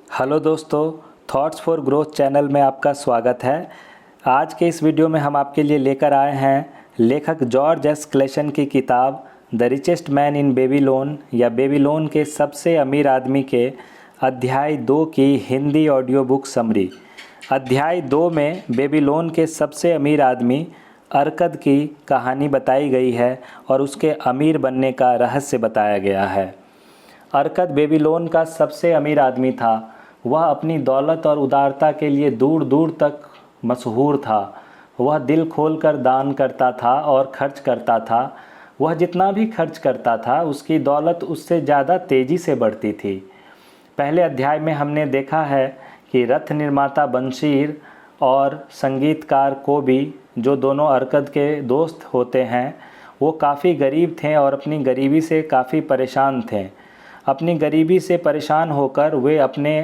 Hello दोस्तों, thoughts for growth channel में आपका स्वागत है। आज के इस वीडियो में हम आपके लिए लेकर आए हैं लेखक जॉर्ज एस क्लेशन की किताब the richest man in Babylon या बेबीलोन के सबसे अमीर आदमी के अध्याय 2 की हिंदी ऑडियो बुक समरी। अध्याय 2 में बेबीलोन के सबसे अमीर आदमी अरकद की कहानी बताई गई है और उसके अमीर बनने का रहस्य बताया गया है। अरकद बेबीलोन का सबसे अमीर आदमी था। वह अपनी दौलत और उदारता के लिए दूर दूर तक मशहूर था। वह दिल खोलकर दान करता था और खर्च करता था। वह जितना भी खर्च करता था उसकी दौलत उससे ज़्यादा तेज़ी से बढ़ती थी। पहले अध्याय में हमने देखा है कि रथ निर्माता बंशीर और संगीतकार कोबी, जो दोनों अरकद के दोस्त होते हैं, वो काफ़ी गरीब थे और अपनी गरीबी से काफ़ी परेशान थे। अपनी गरीबी से परेशान होकर वे अपने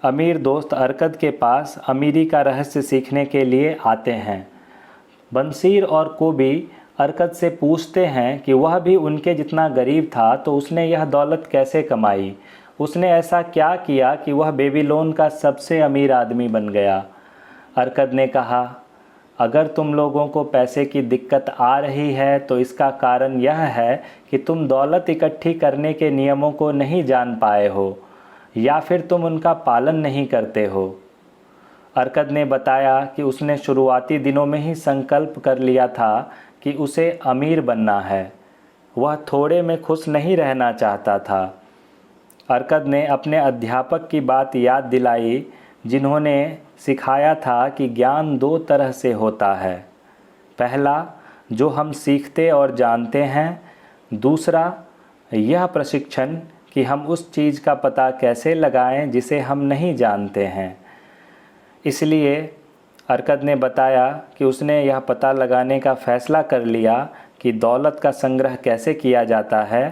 अमीर दोस्त अरकद के पास अमीरी का रहस्य सीखने के लिए आते हैं। बंशीर और कोबी अरकद से पूछते हैं कि वह भी उनके जितना गरीब था तो उसने यह दौलत कैसे कमाई, उसने ऐसा क्या किया कि वह बेबीलोन का सबसे अमीर आदमी बन गया। अरकद ने कहा, अगर तुम लोगों को पैसे की दिक्कत आ रही है तो इसका कारण यह है कि तुम दौलत इकट्ठी करने के नियमों को नहीं जान पाए हो या फिर तुम उनका पालन नहीं करते हो। अरकद ने बताया कि उसने शुरुआती दिनों में ही संकल्प कर लिया था कि उसे अमीर बनना है। वह थोड़े में खुश नहीं रहना चाहता था। अरकद ने अपने अध्यापक की बात याद दिलाई, जिन्होंने सिखाया था कि ज्ञान 2 तरह से होता है। पहला, जो हम सीखते और जानते हैं। दूसरा, यह प्रशिक्षण कि हम उस चीज़ का पता कैसे लगाएं जिसे हम नहीं जानते हैं। इसलिए अरकद ने बताया कि उसने यह पता लगाने का फ़ैसला कर लिया कि दौलत का संग्रह कैसे किया जाता है।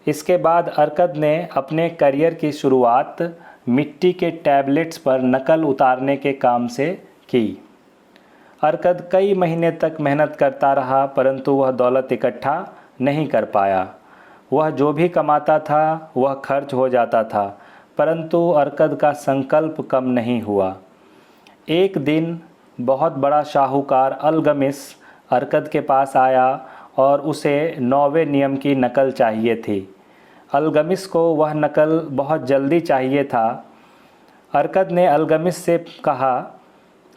इसके बाद अरकद ने अपने करियर की शुरुआत मिट्टी के टैबलेट्स पर नकल उतारने के काम से की। अरकद कई महीने तक मेहनत करता रहा, परंतु वह दौलत इकट्ठा नहीं कर पाया। वह जो भी कमाता था वह खर्च हो जाता था, परंतु अरकद का संकल्प कम नहीं हुआ। एक दिन बहुत बड़ा शाहूकार अलगमिस अरकद के पास आया और उसे 9वें नियम की नकल चाहिए थी। अलगमिस को वह नकल बहुत जल्दी चाहिए था। अरकद ने अलगमिस से कहा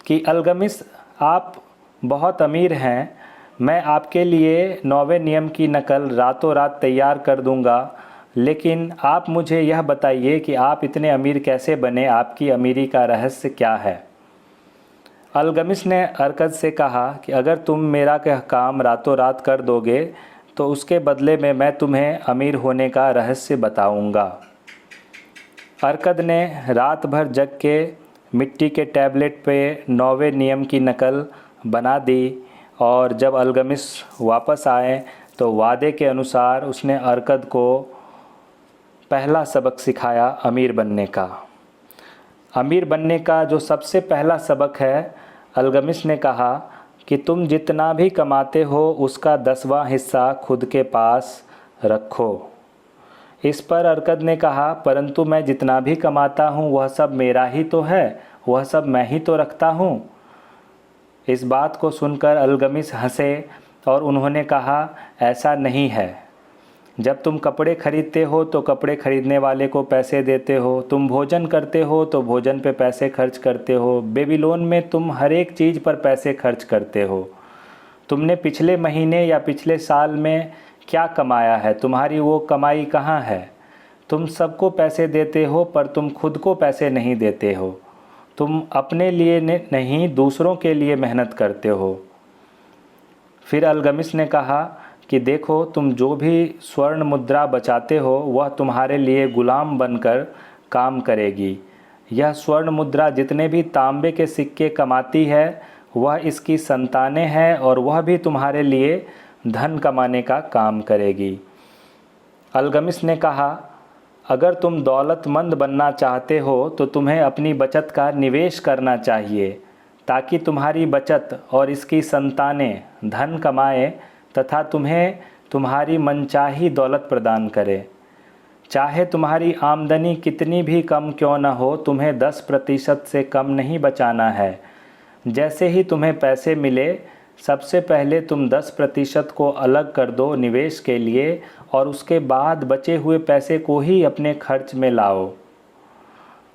कि अलगमिस, आप बहुत अमीर हैं, मैं आपके लिए 9वें नियम की नकल रातों रात तैयार कर दूंगा, लेकिन आप मुझे यह बताइए कि आप इतने अमीर कैसे बने, आपकी अमीरी का रहस्य क्या है। अलगमिस ने अरकद से कहा कि अगर तुम मेरा यह काम रातों रात कर दोगे तो उसके बदले में मैं तुम्हें अमीर होने का रहस्य बताऊंगा। अरकद ने रात भर जग के मिट्टी के टैबलेट पे 9वें नियम की नकल बना दी और जब अलगमिस वापस आए तो वादे के अनुसार उसने अरकद को पहला सबक सिखाया अमीर बनने का। अमीर बनने का जो सबसे पहला सबक है, अलगमिस ने कहा कि तुम जितना भी कमाते हो उसका 10वां हिस्सा खुद के पास रखो। इस पर अरकद ने कहा, परंतु मैं जितना भी कमाता हूँ वह सब मेरा ही तो है, वह सब मैं ही तो रखता हूँ। इस बात को सुनकर अलगमिस हंसे और उन्होंने कहा, ऐसा नहीं है। जब तुम कपड़े खरीदते हो तो कपड़े खरीदने वाले को पैसे देते हो, तुम भोजन करते हो तो भोजन पे पैसे खर्च करते हो। बेबीलोन में तुम हर एक चीज़ पर पैसे खर्च करते हो। तुमने पिछले महीने या पिछले साल में क्या कमाया है, तुम्हारी वो कमाई कहाँ है? तुम सबको पैसे देते हो पर तुम खुद को पैसे नहीं देते हो। तुम अपने लिए नहीं, दूसरों के लिए मेहनत करते हो। फिर अलगमिस ने कहा कि देखो, तुम जो भी स्वर्ण मुद्रा बचाते हो वह तुम्हारे लिए गुलाम बनकर काम करेगी। यह स्वर्ण मुद्रा जितने भी तांबे के सिक्के कमाती है वह इसकी संतानें हैं और वह भी तुम्हारे लिए धन कमाने का काम करेगी। अलगमिस ने कहा, अगर तुम दौलतमंद बनना चाहते हो तो तुम्हें अपनी बचत का निवेश करना चाहिए ताकि तुम्हारी बचत और इसकी संतानें धन कमाएं तथा तुम्हें तुम्हारी मनचाही दौलत प्रदान करें। चाहे तुम्हारी आमदनी कितनी भी कम क्यों न हो, तुम्हें 10% से कम नहीं बचाना है। जैसे ही तुम्हें पैसे मिले, सबसे पहले तुम 10% को अलग कर दो निवेश के लिए, और उसके बाद बचे हुए पैसे को ही अपने खर्च में लाओ।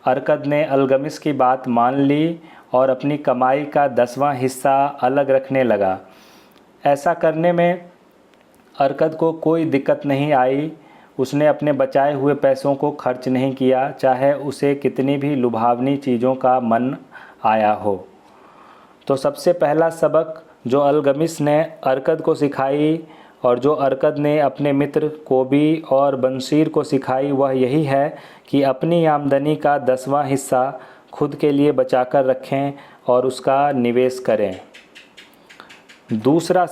अरकद ने अलगमिस की बात मान ली और अपनी कमाई का 10वां हिस्सा अलग रखने लगा। ऐसा करने में अरकद को कोई दिक्कत नहीं आई। उसने अपने बचाए हुए पैसों को खर्च नहीं किया, चाहे उसे कितनी भी लुभावनी चीज़ों का मन आया हो। तो सबसे पहला सबक जो अलगमिस ने अरकद को सिखाई और जो अरकद ने अपने मित्र कोबी और बंशीर को सिखाई, वह यही है कि अपनी आमदनी का 10वां हिस्सा खुद के लिए बचाकर रखें और उसका निवेश करें। दूसरा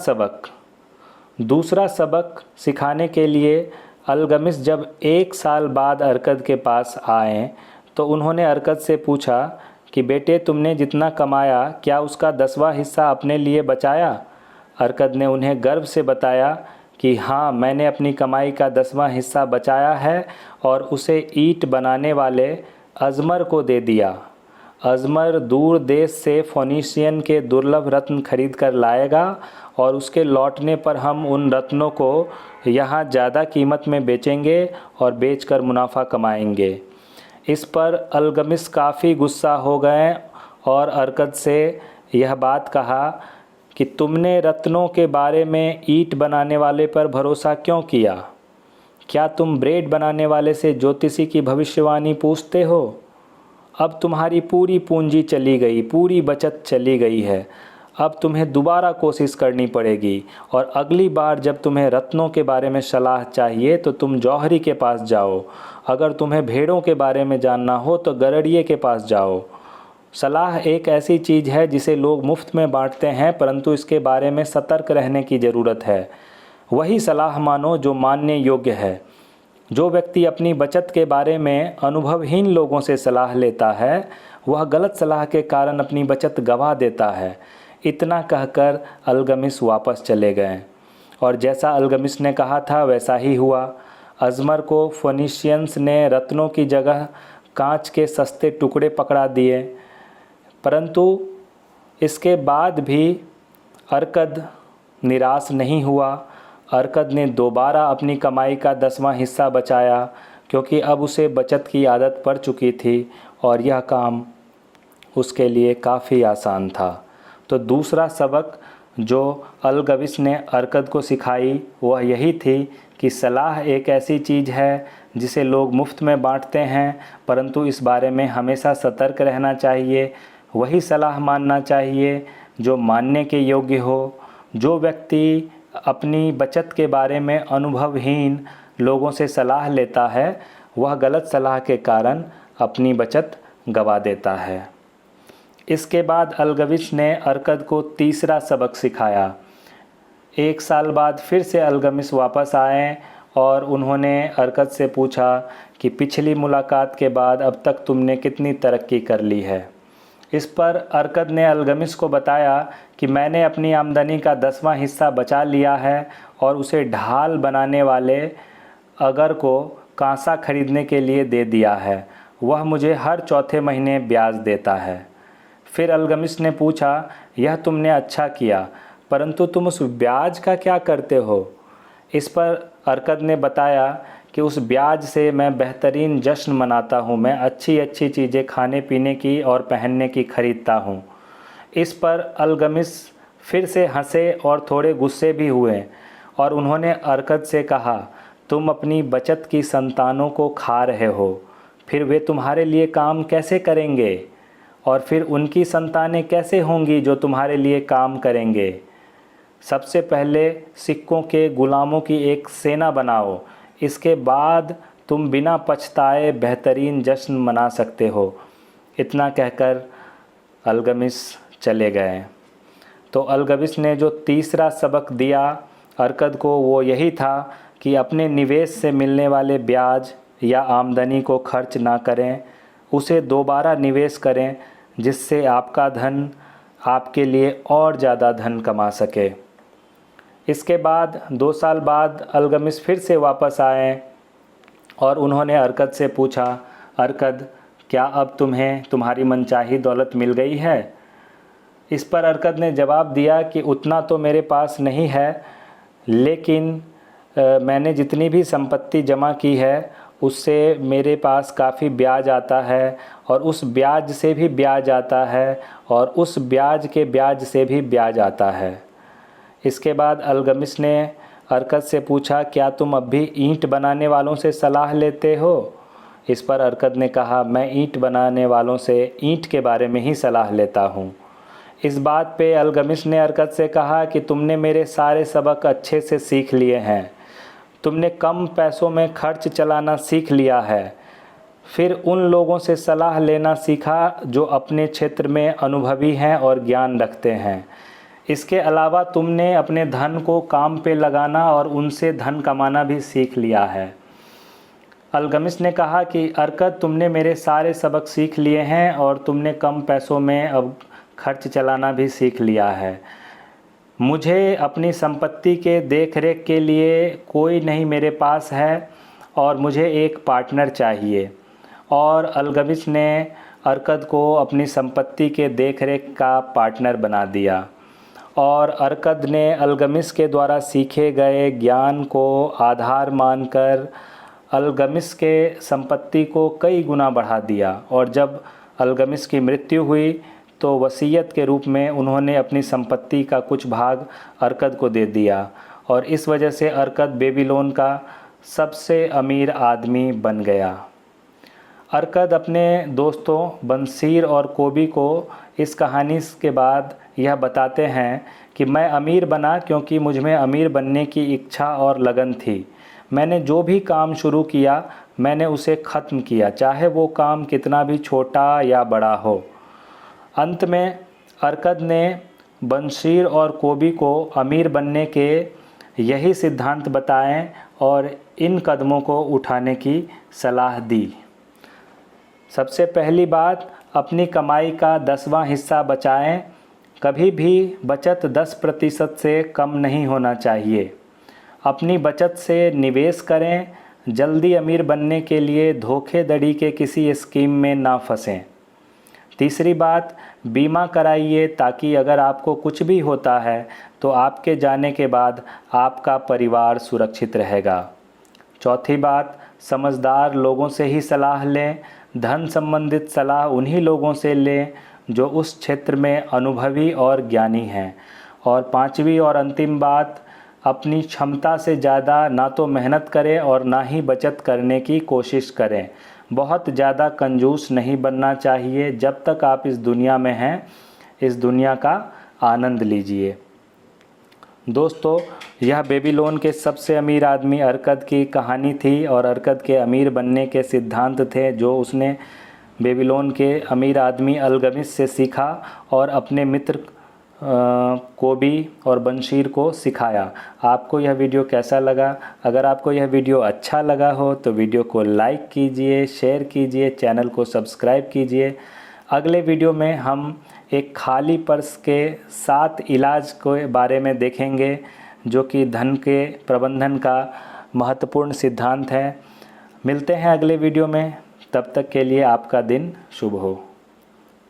सबक सिखाने के लिए अलगमिस जब 1 साल बाद अरकद के पास आए तो उन्होंने अरकद से पूछा कि बेटे, तुमने जितना कमाया क्या उसका 10वां हिस्सा अपने लिए बचाया? अरकद ने उन्हें गर्व से बताया कि हाँ, मैंने अपनी कमाई का 10वां हिस्सा बचाया है और उसे ईंट बनाने वाले अजमर को दे दिया। अजमर दूर देश से फोनीशियन के दुर्लभ रत्न खरीद कर लाएगा और उसके लौटने पर हम उन रत्नों को यहाँ ज़्यादा कीमत में बेचेंगे और बेचकर मुनाफा कमाएंगे। इस पर अलगमिस काफ़ी गुस्सा हो गए और अरकद से यह बात कहा कि तुमने रत्नों के बारे में ईंट बनाने वाले पर भरोसा क्यों किया? क्या तुम ब्रेड बनाने वाले से ज्योतिषी की भविष्यवाणी पूछते हो? अब तुम्हारी पूरी पूंजी चली गई, पूरी बचत चली गई है। अब तुम्हें दोबारा कोशिश करनी पड़ेगी और अगली बार जब तुम्हें रत्नों के बारे में सलाह चाहिए तो तुम जौहरी के पास जाओ। अगर तुम्हें भेड़ों के बारे में जानना हो तो गरड़िए के पास जाओ। सलाह एक ऐसी चीज़ है जिसे लोग मुफ्त में बांटते हैं, परंतु इसके बारे में सतर्क रहने की ज़रूरत है। वही सलाह मानो जो मानने योग्य है। जो व्यक्ति अपनी बचत के बारे में अनुभवहीन लोगों से सलाह लेता है, वह गलत सलाह के कारण अपनी बचत गंवा देता है। इतना कहकर अलगमिस वापस चले गए और जैसा अलगमिस ने कहा था वैसा ही हुआ। अजमर को फोनीशियंस ने रत्नों की जगह कांच के सस्ते टुकड़े पकड़ा दिए, परंतु इसके बाद भी अरकद निराश नहीं हुआ। अरकद ने दोबारा अपनी कमाई का 10वां हिस्सा बचाया, क्योंकि अब उसे बचत की आदत पड़ चुकी थी और यह काम उसके लिए काफ़ी आसान था। तो दूसरा सबक जो अलगमिस ने अरकद को सिखाई वह यही थी कि सलाह एक ऐसी चीज़ है जिसे लोग मुफ्त में बांटते हैं, परंतु इस बारे में हमेशा सतर्क रहना चाहिए। वही सलाह मानना चाहिए जो मानने के योग्य हो। जो व्यक्ति अपनी बचत के बारे में अनुभवहीन लोगों से सलाह लेता है, वह गलत सलाह के कारण अपनी बचत गंवा देता है। इसके बाद अलगमिस ने अरकद को तीसरा सबक सिखाया। 1 साल बाद फिर से अलगमिस वापस आए और उन्होंने अरकद से पूछा कि पिछली मुलाकात के बाद अब तक तुमने कितनी तरक्की कर ली है। इस पर अरकद ने अलगमिस को बताया कि मैंने अपनी आमदनी का 10वां हिस्सा बचा लिया है और उसे ढाल बनाने वाले अगर को कांसा खरीदने के लिए दे दिया है। वह मुझे हर चौथे महीने ब्याज देता है। फिर अलगमिस ने पूछा, यह तुमने अच्छा किया, परंतु तुम उस ब्याज का क्या करते हो? इस पर अरकद ने बताया कि उस ब्याज से मैं बेहतरीन जश्न मनाता हूँ, मैं अच्छी अच्छी चीज़ें खाने पीने की और पहनने की खरीदता हूँ। इस पर अलगमिस फिर से हंसे और थोड़े गुस्से भी हुए और उन्होंने अरकद से कहा, तुम अपनी बचत की संतानों को खा रहे हो, फिर वे तुम्हारे लिए काम कैसे करेंगे? और फिर उनकी संतानें कैसे होंगी जो तुम्हारे लिए काम करेंगे? सबसे पहले सिक्कों के गुलामों की एक सेना बनाओ, इसके बाद तुम बिना पछताए बेहतरीन जश्न मना सकते हो। इतना कहकर अलगमिस चले गए। तो अलगमिस ने जो तीसरा सबक दिया अरकद को वो यही था कि अपने निवेश से मिलने वाले ब्याज या आमदनी को खर्च ना करें, उसे दोबारा निवेश करें जिससे आपका धन आपके लिए और ज़्यादा धन कमा सके। इसके बाद 2 साल बाद अलगमिस फिर से वापस आए और उन्होंने अरकद से पूछा, अरकद, क्या अब तुम्हें तुम्हारी मनचाही दौलत मिल गई है? इस पर अरकद ने जवाब दिया कि उतना तो मेरे पास नहीं है, लेकिन मैंने जितनी भी संपत्ति जमा की है उससे मेरे पास काफ़ी ब्याज आता है, और उस ब्याज से भी ब्याज आता है, और उस ब्याज के ब्याज से भी ब्याज आता है। इसके बाद अलगमिस ने अरकद से पूछा, क्या तुम अब भी ईंट बनाने वालों से सलाह लेते हो? इस पर अरकद ने कहा, मैं ईंट बनाने वालों से ईंट के बारे में ही सलाह लेता हूँ। इस बात पे अलगमिस ने अरकद से कहा कि तुमने मेरे सारे सबक अच्छे से सीख लिए हैं, तुमने कम पैसों में खर्च चलाना सीख लिया है, फिर उन लोगों से सलाह लेना सीखा जो अपने क्षेत्र में अनुभवी हैं और ज्ञान रखते हैं। इसके अलावा तुमने अपने धन को काम पे लगाना और उनसे धन कमाना भी सीख लिया है। अलगमिस ने कहा कि अरकद, तुमने मेरे सारे सबक सीख लिए हैं और तुमने कम पैसों में अब खर्च चलाना भी सीख लिया है। मुझे अपनी संपत्ति के देख रेख के लिए कोई नहीं मेरे पास है, और मुझे एक पार्टनर चाहिए। और अलगमिस ने अरकद को अपनी संपत्ति के देख रेख का पार्टनर बना दिया, और अरकद ने अलगमिस के द्वारा सीखे गए ज्ञान को आधार मानकर अलगमिस के संपत्ति को कई गुना बढ़ा दिया। और जब अलगमिस की मृत्यु हुई तो वसीयत के रूप में उन्होंने अपनी संपत्ति का कुछ भाग अरकद को दे दिया, और इस वजह से अरकद बेबीलोन का सबसे अमीर आदमी बन गया। अरकद अपने दोस्तों बंसीर और कोबी को इस कहानी के बाद यह बताते हैं कि मैं अमीर बना क्योंकि मुझ में अमीर बनने की इच्छा और लगन थी। मैंने जो भी काम शुरू किया मैंने उसे ख़त्म किया, चाहे वो काम कितना भी छोटा या बड़ा हो। अंत में अरकद ने बंसीर और कोबी को अमीर बनने के यही सिद्धांत बताएं और इन कदमों को उठाने की सलाह दी। सबसे पहली बात, अपनी कमाई का 10वां हिस्सा बचाएं। कभी भी बचत 10% से कम नहीं होना चाहिए। अपनी बचत से निवेश करें। जल्दी अमीर बनने के लिए धोखेधड़ी के किसी स्कीम में ना फंसें। तीसरी बात, बीमा कराइए ताकि अगर आपको कुछ भी होता है तो आपके जाने के बाद आपका परिवार सुरक्षित रहेगा। चौथी बात, समझदार लोगों से ही सलाह लें। धन संबंधित सलाह उन्हीं लोगों से लें जो उस क्षेत्र में अनुभवी और ज्ञानी हैं। और पांचवी और अंतिम बात, अपनी क्षमता से ज़्यादा ना तो मेहनत करें और ना ही बचत करने की कोशिश करें। बहुत ज़्यादा कंजूस नहीं बनना चाहिए। जब तक आप इस दुनिया में हैं, इस दुनिया का आनंद लीजिए। दोस्तों, यह बेबीलोन के सबसे अमीर आदमी अरकद की कहानी थी, और अरकद के अमीर बनने के सिद्धांत थे जो उसने बेबीलोन के अमीर आदमी अलगमिस से सीखा और अपने मित्र कोबी और बंशीर को सिखाया। आपको यह वीडियो कैसा लगा? अगर आपको यह वीडियो अच्छा लगा हो तो वीडियो को लाइक कीजिए, शेयर कीजिए, चैनल को सब्सक्राइब कीजिए। अगले वीडियो में हम एक खाली पर्स के 7 इलाज के बारे में देखेंगे जो कि धन के प्रबंधन का महत्वपूर्ण सिद्धांत है। मिलते हैं अगले वीडियो में, तब तक के लिए आपका दिन शुभ हो।